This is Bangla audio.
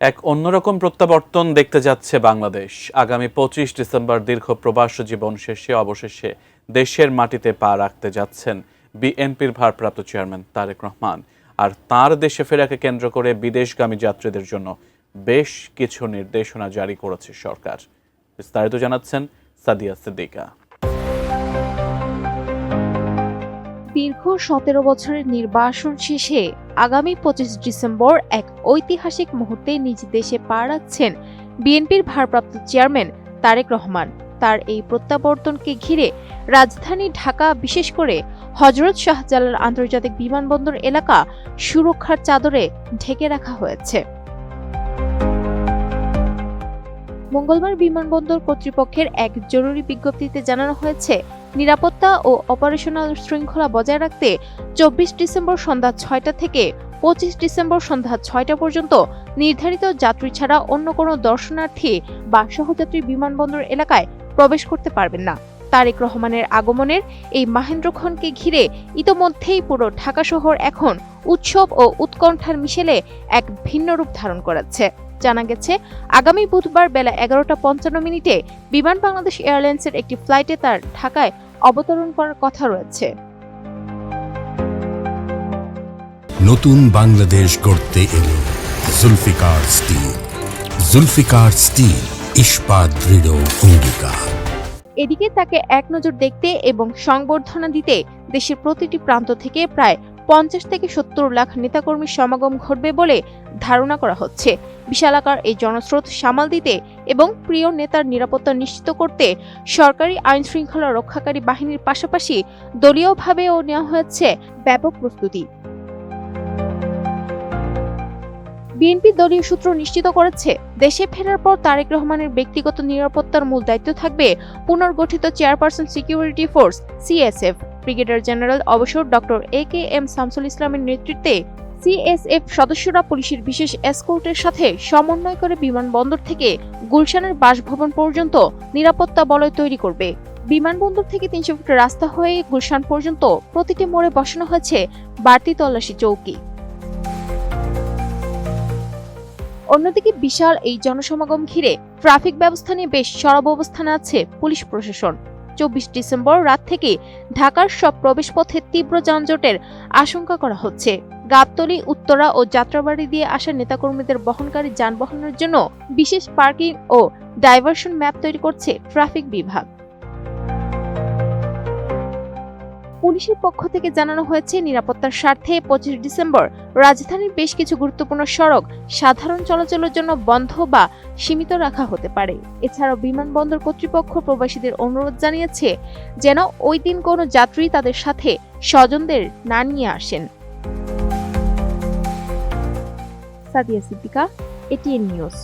এক অন্যরকম প্রত্যাবর্তন দেখতে যাচ্ছে বাংলাদেশ। আগামী 25 ডিসেম্বর দীর্ঘ প্রবাস জীবন শেষে অবশেষে দেশের মাটিতে পা রাখতে যাচ্ছেন বিএনপির ভারপ্রাপ্ত চেয়ারম্যান তারেক রহমান। আর তার দেশে ফেরাকে কেন্দ্র করে বিদেশগামী যাত্রীদের জন্য বেশ কিছু নির্দেশনা জারি করেছে সরকার। বিস্তারিত জানাচ্ছেন সাদিয়া সিদ্দিকা। দীর্ঘ 17 বছরের নির্বাসন শেষে আগামী 25 ডিসেম্বর এক ঐতিহাসিক মুহূর্তে নিজ দেশে পা রাখছেন বিএনপির ভারপ্রাপ্ত চেয়ারম্যান তারেক রহমান। তার এই প্রত্যাবর্তনকে ঘিরে রাজধানী ঢাকা, বিশেষ করে হযরত শাহজালাল আন্তর্জাতিক বিমানবন্দর এলাকা সুরক্ষার চাদরে ঢেকে রাখা হয়েছে। মঙ্গলবার বিমানবন্দর কর্তৃপক্ষের এক জরুরি বিজ্ঞপ্তিতে জানানো হয়েছে, নিরাপত্তা ও অপারেশনাল শৃঙ্খলা বজায় রাখতে 24 ডিসেম্বর সন্ধ্যা 6টা থেকে 25 ডিসেম্বর সন্ধ্যা 6টা পর্যন্ত নির্ধারিত যাত্রী ছাড়া অন্য কোনো দর্শনার্থী বা সহযাত্রী বিমানবন্দর এলাকায় প্রবেশ করতে পারবেন না। তারেক রহমানের আগমনের এই মাহেন্দ্রক্ষণকে ঘিরে ইতোমধ্যেই পুরো ঢাকা শহর এখন উৎসব ও উৎকণ্ঠার মিশেলে এক ভিন্ন রূপ ধারণ করেছে। জানা গেছে, আগামী বুধবার বেলা 11:55 বিমান বাংলাদেশ এয়ারলাইন্সের একটি ফ্লাইটে তার ঢাকায় অবতরণ করার কথা রয়েছে। নতুন বাংলাদেশ গড়তে এলো জুলফিকার স্টিল। জুলফিকার স্টিল, ইস্পাত দৃঢ় অঙ্গীকার। এদিকে তাকে এক নজর দেখতে এবং সংবর্ধনা দিতে দেশের প্রতিটি প্রান্ত থেকে প্রায় 50 থেকে 70 লাখ নেতাকর্মীর সমাগম ঘটবে বলে ধারণা করা হচ্ছে। বিশালাকার এই জনস্রোত সামাল দিতে এবং প্রিয় নেতার নিরাপত্তা নিশ্চিত করতে সরকারি আইন শৃঙ্খলা রক্ষাকারী বাহিনীর পাশাপাশি দলীয়ভাবেও নেওয়া হয়েছে ব্যাপক প্রস্তুতি। বিএনপি দলীয় সূত্র নিশ্চিত করেছে, দেশে ফেরার পর তারেক রহমানের ব্যক্তিগত নিরাপত্তার মূল দায়িত্ব থাকবে পুনর্গঠিত chairperson security force CSF. Brigadier general অবসর ডক্টর এ.কে.এম. শামসুল ইসলামের নেতৃত্বে সিএসএফ সদস্যরা পুলিশের বিশেষ এসকর্টের সাথে সমন্বয় করে বিমানবন্দর থেকে গুলশানের বাসভবন পর্যন্ত নিরাপত্তা বলয় তৈরি করবে। বিমানবন্দর থেকে 300 ফুট রাস্তা হয়ে গুলশান পর্যন্ত প্রতিটি মোড়ে বসানো হয়েছে বাড়তি তল্লাশি চৌকি। অন্যদিকে বিশাল এই জনসমাগম ঘিরে ট্রাফিক ব্যবস্থা নিয়ে বেশ সরব অবস্থানে আছে পুলিশ প্রশাসন। 24 ডিসেম্বর রাত থেকে ঢাকার সব প্রবেশপথে তীব্র যানজটের আশঙ্কা করা হচ্ছে। গাবতলী, উত্তরা ও যাত্রাবাড়ি দিয়ে আসা নেতাকর্মীদের বহনকারী যানবাহনের জন্য বিশেষ পার্কিং ও ডাইভারশন ম্যাপ তৈরি করছে ট্রাফিক বিভাগ। পুলিশের পক্ষ থেকে জানানো হয়েছে, নিরাপত্তার স্বার্থে 25 ডিসেম্বর রাজধানীর বেশ কিছু গুরুত্বপূর্ণ সড়ক সাধারণ চলাচলের জন্য বন্ধ বা সীমিত রাখা হতে পারে। এছাড়াও বিমানবন্দর কর্তৃপক্ষ প্রবাসীদের অনুরোধ জানিয়েছে যেন ওই দিন কোনো যাত্রী তাদের সাথে স্বজনদের না নিয়ে আসেন। সাদিয়া সিদ্দিকা, এটিএন নিউজ।